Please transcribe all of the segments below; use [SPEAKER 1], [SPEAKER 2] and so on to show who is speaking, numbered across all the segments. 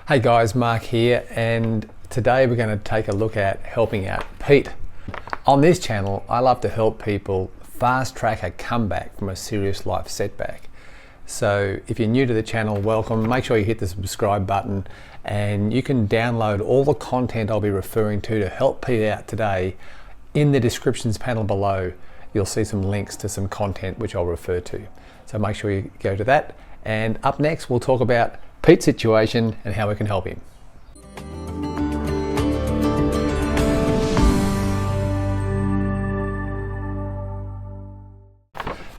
[SPEAKER 1] Hey guys, Mark here, and today we're going to take a look at helping out Pete. On this channel, I love to help people fast track a comeback from a serious life setback. So if you're new to the channel, welcome. Make sure you hit the subscribe button, and you can download all the content I'll be referring to help Pete out today. In the descriptions panel below, you'll see some links to some content which I'll refer to. So make sure you go to that. And up next, we'll talk about Pete's situation and how we can help him.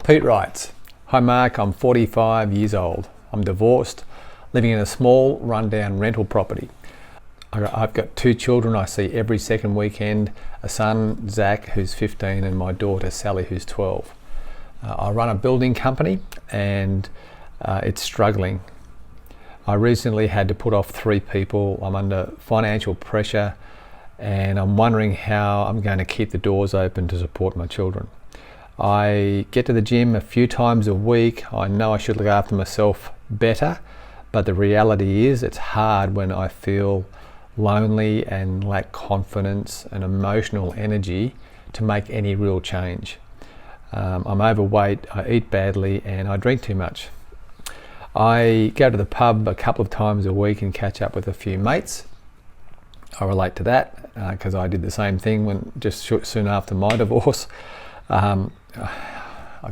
[SPEAKER 1] Pete writes, "Hi Mark, I'm 45 years old. I'm divorced, living in a small rundown rental property. I've got 2 children I see every second weekend, a son, Zach, who's 15, and my daughter, Sally, who's 12. I run a building company and it's struggling. I recently had to put off 3 people. I'm under financial pressure and I'm wondering how I'm going to keep the doors open to support my children. I get to the gym a few times a week. I know I should look after myself better, but the reality is it's hard when I feel lonely and lack confidence and emotional energy to make any real change. I'm overweight, I eat badly, and I drink too much. I go to the pub a couple of times a week and catch up with a few mates. I relate to that because I did the same thing when soon after my divorce. I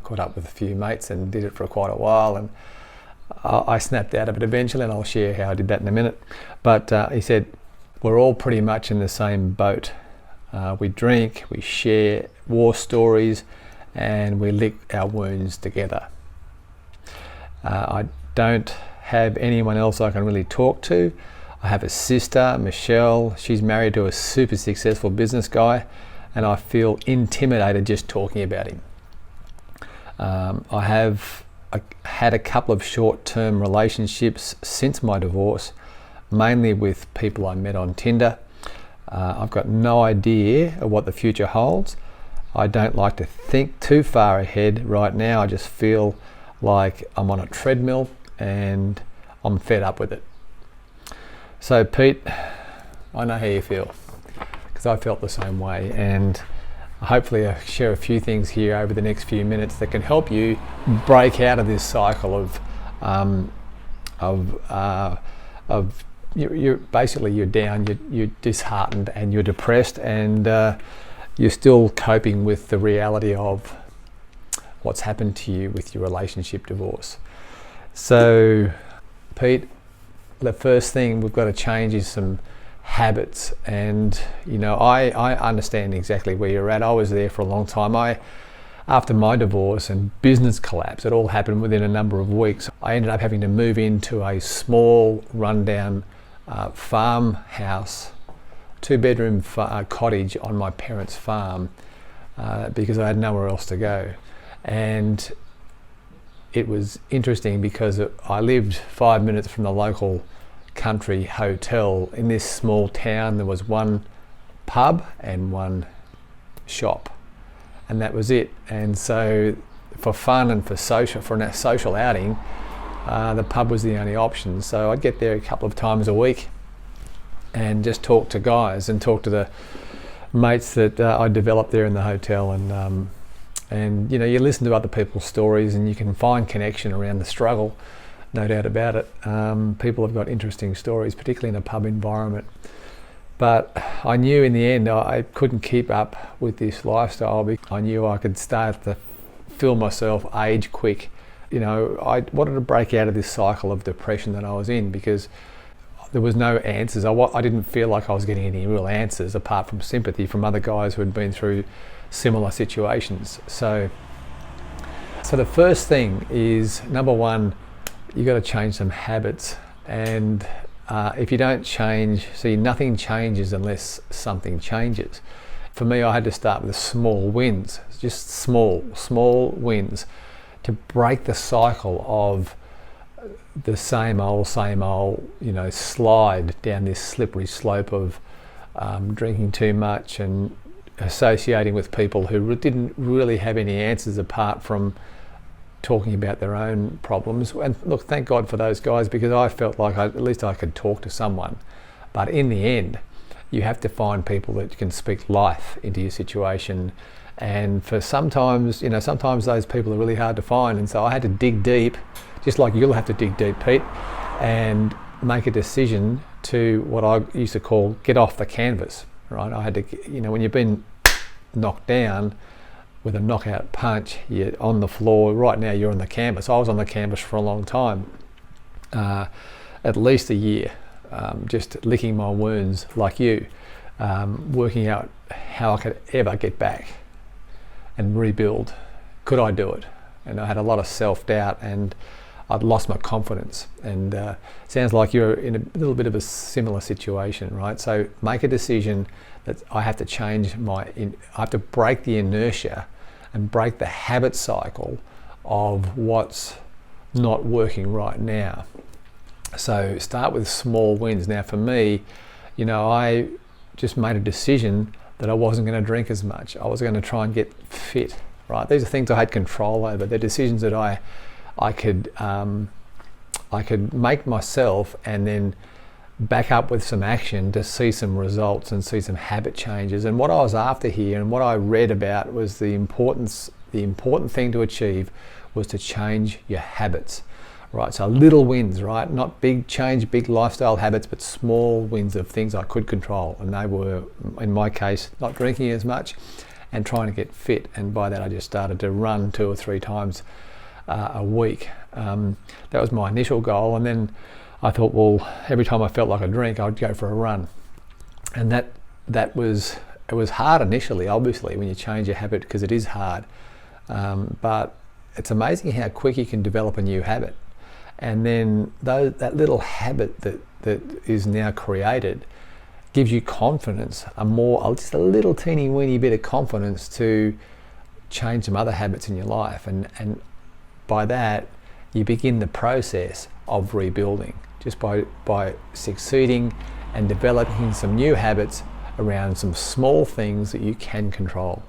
[SPEAKER 1] caught up with a few mates and did it for quite a while, and I snapped out of it eventually, and I'll share how I did that in a minute. But he said, we're all pretty much in the same boat. We drink, we share war stories, and we lick our wounds together. I don't have anyone else I can really talk to. I have a sister, Michelle. She's married to a super successful business guy, and I feel intimidated just talking about him. I have had a couple of short-term relationships since my divorce, mainly with people I met on Tinder. I've got no idea of what the future holds. I don't like to think too far ahead right now. I just feel like I'm on a treadmill and I'm fed up with it. So Pete, I know how you feel, because I felt the same way, and hopefully I share a few things here over the next few minutes that can help you break out of this cycle of you're down, you're disheartened, and you're depressed, and you're still coping with the reality of what's happened to you with your relationship divorce. So Pete, the first thing we've got to change is some habits. And I understand exactly where you're at. I was there for a long time. After my divorce and business collapse, it all happened within a number of weeks. I ended up having to move into a small rundown farmhouse, 2-bedroom cottage on my parents' farm, because I had nowhere else to go. And it was interesting because I lived 5 minutes from the local country hotel. In this small town, there was one pub and one shop, and that was it. And so for fun and for a social outing, the pub was the only option. So I'd get there a couple of times a week and just talk to guys and talk to the mates that I developed there in the hotel. And you listen to other people's stories and you can find connection around the struggle, no doubt about it. People have got interesting stories, particularly in a pub environment. But I knew in the end I couldn't keep up with this lifestyle, because I knew I could start to feel myself age quick. I wanted to break out of this cycle of depression that I was in, because there was no answers. I didn't feel like I was getting any real answers apart from sympathy from other guys who had been through similar situations. So the first thing is, number one, you got to change some habits. And if you don't change, nothing changes unless something changes. For me, I had to start with small wins, just small wins, to break the cycle of the same old, slide down this slippery slope of drinking too much and associating with people who didn't really have any answers apart from talking about their own problems. And look, thank God for those guys, because I felt like at least I could talk to someone. But in the end, you have to find people that can speak life into your situation. And for sometimes those people are really hard to find. And so I had to dig deep, just like you'll have to dig deep, Pete, and make a decision to what I used to call get off the canvas, right? I had to, when you've been knocked down with a knockout punch, you're on the floor. Right now you're on the canvas. I was on the canvas for a long time, at least a year, just licking my wounds like you, working out how I could ever get back and rebuild. Could I do it? And I had a lot of self-doubt, and I'd lost my confidence. And sounds like you're in a little bit of a similar situation, right? So make a decision that I have to change I have to break the inertia and break the habit cycle of what's not working right now. So start with small wins. Now for me, I just made a decision that I wasn't going to drink as much. I was going to try and get fit, right? These are things I had control over. They're decisions that I could make myself, and then back up with some action to see some results and see some habit changes. And what I was after here, and what I read about, was the important thing to achieve was to change your habits, right? So little wins, right? Not big lifestyle habits, but small wins of things I could control. And they were, in my case, not drinking as much and trying to get fit. And by that, I just started to run 2 or 3 times a week. That was my initial goal. And then I thought, well, every time I felt like a drink, I'd go for a run. And it was hard initially, obviously, when you change your habit, because it is hard. But it's amazing how quick you can develop a new habit. And then that little habit that is now created gives you confidence, just a little teeny weeny bit of confidence to change some other habits in your life. And by that, you begin the process of rebuilding, just by succeeding and developing some new habits around some small things that you can control.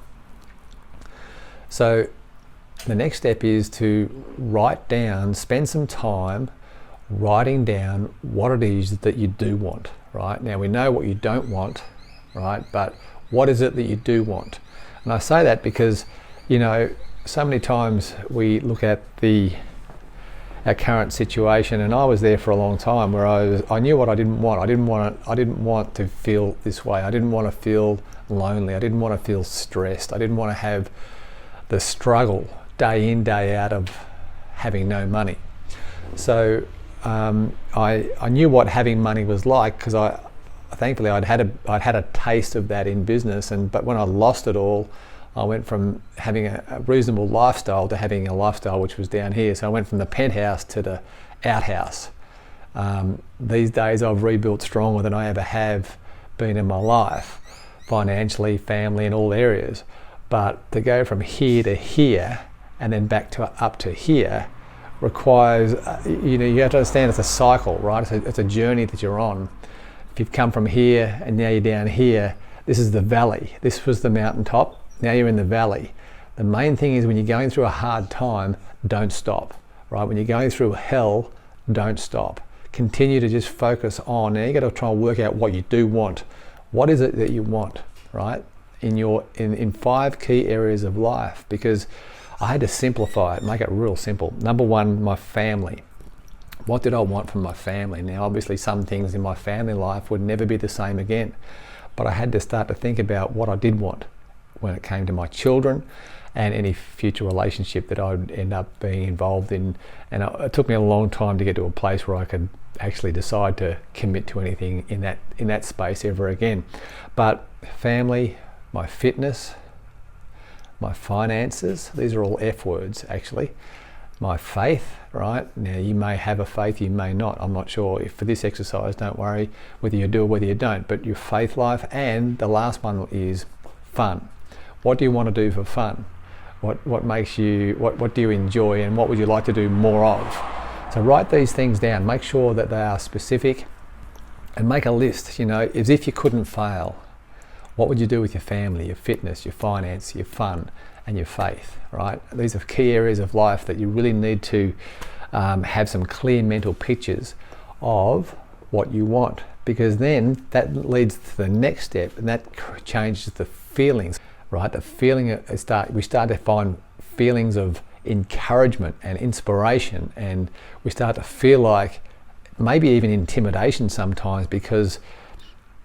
[SPEAKER 1] So the next step is to spend some time writing down what it is that you do want, right? Now we know what you don't want, right? But what is it that you do want? And I say that because, so many times we look at our current situation, and I was there for a long time where I knew what I didn't want. I didn't want to feel this way. I didn't want to feel lonely. I didn't want to feel stressed. I didn't want to have the struggle day in, day out of having no money. So I knew what having money was like, because thankfully I'd had a taste of that in business. But when I lost it all, I went from having a reasonable lifestyle to having a lifestyle which was down here. So I went from the penthouse to the outhouse. These days I've rebuilt stronger than I ever have been in my life, financially, family, in all areas. But to go from here to here and then back up to here requires, you have to understand it's a cycle, right? It's a journey that you're on. If you've come from here and now you're down here, this is the valley. This was the mountaintop. Now you're in the valley. The main thing is, when you're going through a hard time, don't stop, right? When you're going through hell, don't stop. Continue to just focus on. Now you got to try and work out what you do want. What is it that you want, right? In 5 key areas of life, because I had to simplify it, make it real simple. Number 1, my family. What did I want from my family? Now, obviously, some things in my family life would never be the same again, but I had to start to think about what I did want when it came to my children and any future relationship that I would end up being involved in. And it took me a long time to get to a place where I could actually decide to commit to anything in that space ever again. But family, my fitness, my finances, these are all F words actually. My faith, right? Now you may have a faith, you may not. I'm not sure. If for this exercise, don't worry whether you do or whether you don't, but your faith life. And the last one is fun. What do you want to do for fun? What makes you, what do you enjoy, and what would you like to do more of? So write these things down, make sure that they are specific, and make a list, as if you couldn't fail. What would you do with your family, your fitness, your finance, your fun, and your faith, right? These are key areas of life that you really need to have some clear mental pictures of what you want, because then that leads to the next step, and that changes the feelings, right? The feeling, we start to find feelings of encouragement and inspiration, and we start to feel like maybe even intimidation sometimes, because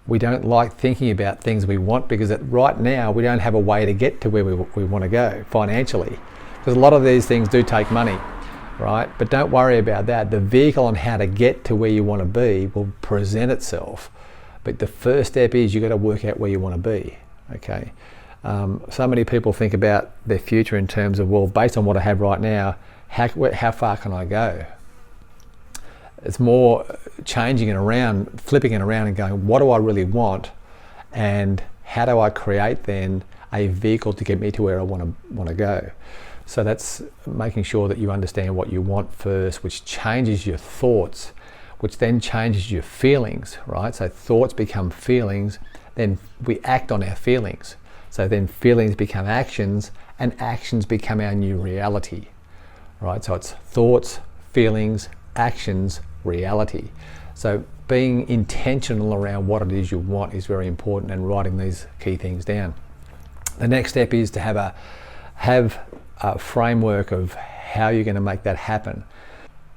[SPEAKER 1] we don't like thinking about things we want, because right now we don't have a way to get to where we want to go financially, because a lot of these things do take money, right? But don't worry about that. The vehicle on how to get to where you want to be will present itself, but the first step is you've got to work out where you want to be. Okay. So many people think about their future in terms of, well, based on what I have right now, how far can I go? It's more changing it around, flipping it around and going, what do I really want? And how do I create then a vehicle to get me to where I want to go? So that's making sure that you understand what you want first, which changes your thoughts, which then changes your feelings, right? So thoughts become feelings, then we act on our feelings. So then feelings become actions, and actions become our new reality, right? So it's thoughts, feelings, actions, reality. So being intentional around what it is you want is very important, and writing these key things down. The next step is to have a framework of how you're going to make that happen.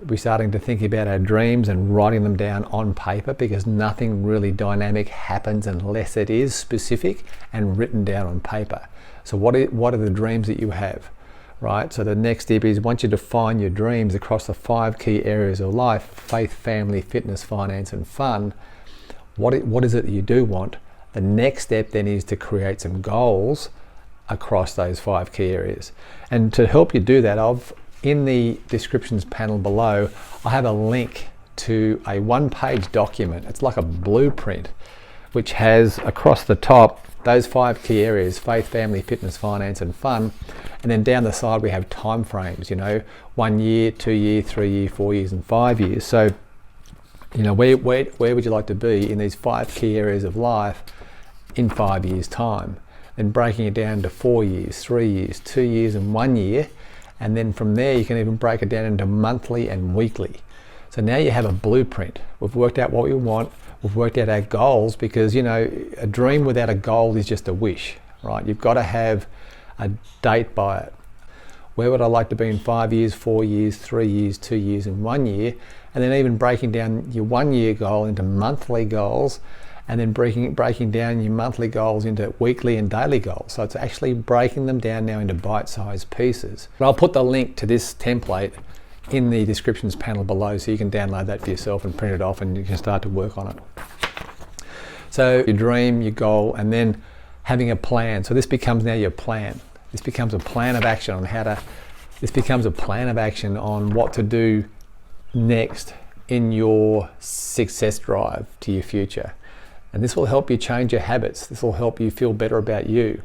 [SPEAKER 1] We're starting to think about our dreams and writing them down on paper, because nothing really dynamic happens unless it is specific and written down on paper. So what are the dreams that you have, right? So the next step is, once you define your dreams across the 5 key areas of life: faith, family, fitness, finance, and fun, what is it that you do want? The next step then is to create some goals across those 5 key areas. And to help you do that, in the descriptions panel below, I have a link to a 1-page document. It's like a blueprint, which has across the top those 5 key areas: faith, family, fitness, finance, and fun. And then down the side we have time frames, 1 year, 2 year, 3 year, 4 years, and 5 years. So, where would you like to be in these 5 key areas of life in 5 years' time? Then breaking it down to 4 years, 3 years, 2 years, and 1 year. And then from there you can even break it down into monthly and weekly. So now you have a blueprint. We've worked out what we want, we've worked out our goals, because a dream without a goal is just a wish, right? You've got to have a date by it. Where would I like to be in 5 years, 4 years, 3 years, 2 years, and 1 year? And then even breaking down your 1 year goal into monthly goals, and then breaking down your monthly goals into weekly and daily goals. So it's actually breaking them down now into bite-sized pieces. But I'll put the link to this template in the descriptions panel below, so you can download that for yourself and print it off, and you can start to work on it. So your dream, your goal, and then having a plan. So this becomes now your plan. This becomes a plan of action on this becomes a plan of action on what to do next in your success drive to your future. And this will help you change your habits. This will help you feel better about you.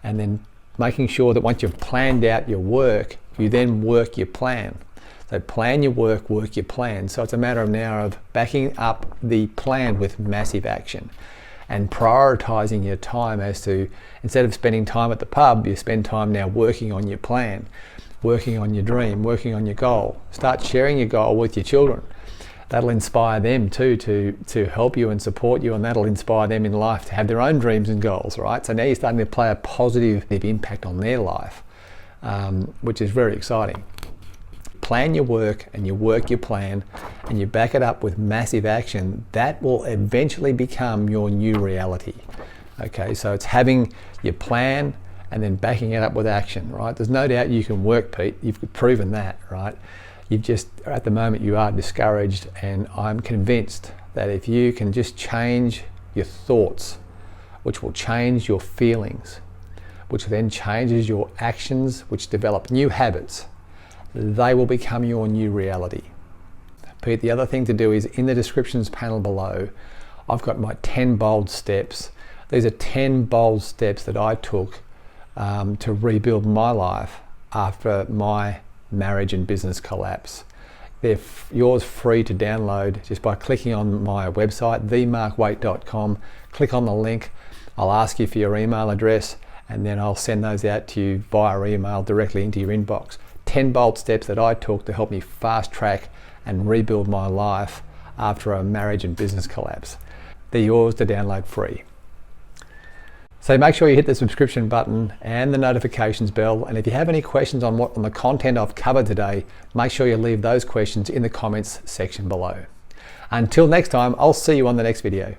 [SPEAKER 1] And then making sure that once you've planned out your work, you then work your plan. So plan your work your plan. So it's a matter of now of backing up the plan with massive action, and prioritizing your time as to, instead of spending time at the pub, you spend time now working on your plan, working on your dream, working on your goal. Start sharing your goal with your children. That'll inspire them too to help you and support you, and that'll inspire them in life to have their own dreams and goals, right? So now you're starting to play a positive impact on their life, which is very exciting. Plan your work and you work your plan, and you back it up with massive action. That will eventually become your new reality. Okay, so it's having your plan and then backing it up with action, right? There's no doubt you can work, Pete. You've proven that, right? You've just, at the moment, you are discouraged, and I'm convinced that if you can just change your thoughts, which will change your feelings, which then changes your actions, which develop new habits, they will become your new reality. Pete, the other thing to do is, in the descriptions panel below, I've got my 10 bold steps. These are 10 bold steps that I took to rebuild my life after my marriage and business collapse. They're yours free to download just by clicking on my website, themarkwaite.com. Click on the link. I'll ask you for your email address, and then I'll send those out to you via email directly into your inbox. 10 bold steps that I took to help me fast track and rebuild my life after a marriage and business collapse. They're yours to download free. So make sure you hit the subscription button and the notifications bell. And if you have any questions on the content I've covered today, make sure you leave those questions in the comments section below. Until next time, I'll see you on the next video.